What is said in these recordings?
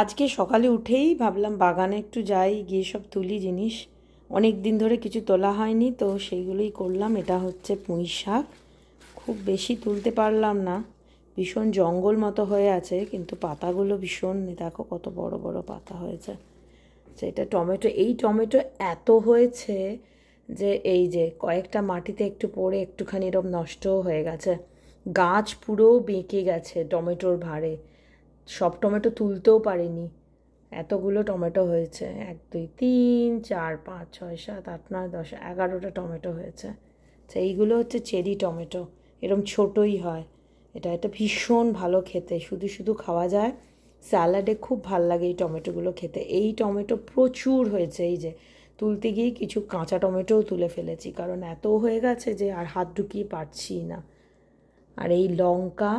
আজকে সকালে উঠেই ভাবলাম বাগানে একটু যাই, গিয়ে সব তুলি জিনিস। অনেক দিন ধরে কিছু তোলা হয়নি, তো সেইগুলোই করলাম। এটা হচ্ছে পুঁই শাক। খুব বেশি তুলতে পারলাম না, ভীষণ জঙ্গল মতো হয়ে আছে, কিন্তু পাতাগুলো ভীষণ, দেখো কত বড় বড় পাতা হয়েছে। এটা টমেটো, এই টমেটো এত হয়েছে যে এই যে কয়েকটা মাটিতে একটু পড়ে একটুখানি এরকম নষ্টও হয়ে গেছে। গাছ পুরো বেঁকে গেছে টমেটোর ভারে, সব টমেটো তুলতেও পারিনি। এতগুলো টমেটো হয়েছে, 1 2 3 4 5 6 7 8 9 10 11টা টমেটো হয়েছে। এইগুলো হচ্ছে চেরি টমেটো, এরম ছোটই হয়। এটা ভীষণ ভালো খেতে, শুধু শুধু খাওয়া যায়, স্যালাডে খুব ভাল লাগে এই টমেটোগুলো খেতে। এই টমেটো প্রচুর হয়েছে, এই যে তুলতে গিয়ে কিছু কাঁচা টমেটোও তুলে ফেলেছি, কারণ এত হয়ে গেছে যে আর হাত ঢুকিয়ে পারছি না। আর এই লঙ্কা,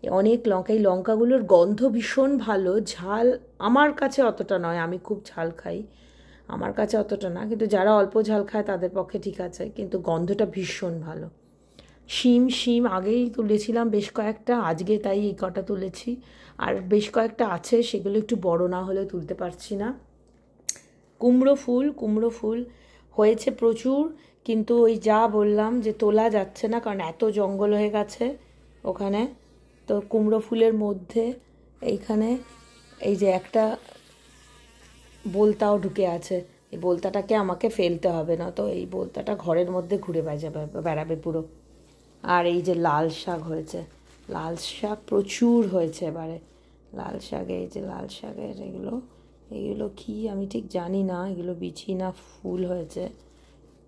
অনেক লঙ্কা, এই লঙ্কাগুলোর গন্ধ ভীষণ ভালো, ঝাল আমার কাছে অতটা নয়, আমি খুব ঝাল খাই, আমার কাছে অতটা না, কিন্তু যারা অল্প ঝাল খায় তাদের পক্ষে ঠিক আছে, কিন্তু গন্ধটা ভীষণ ভালো। শিম আগেই তুলেছিলাম বেশ কয়েকটা, আজকে তাই এই কটা তুলেছি। আর বেশ কয়েকটা আছে, সেগুলো একটু বড় না হলে তুলতে পারছি না। কুমড়ো ফুল হয়েছে প্রচুর, কিন্তু ওই যা বললাম যে তোলা যাচ্ছে না, কারণ এত জঙ্গল হয়ে গেছে ওখানে। তো কুমড়ো ফুলের মধ্যে এইখানে এই যে একটা বোলতাও ঢুকে আছে, এই বোলতাটাকে আমাকে ফেলতে হবে, না তো এই বোলতাটা ঘরের মধ্যে ঘুরে বেড়াবে পুরো। আর এই যে লাল শাক হয়েছে, লাল শাক প্রচুর হয়েছে এবারে। লাল শাক, এই যে লাল শাকের এগুলো, এগুলো কি আমি ঠিক জানি না, এগুলো বিচি না ফুল হয়েছে,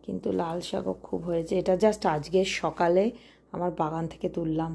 কিন্তু লাল শাকও খুব হয়েছে। এটা জাস্ট আজকে সকালে আমার বাগান থেকে তুললাম।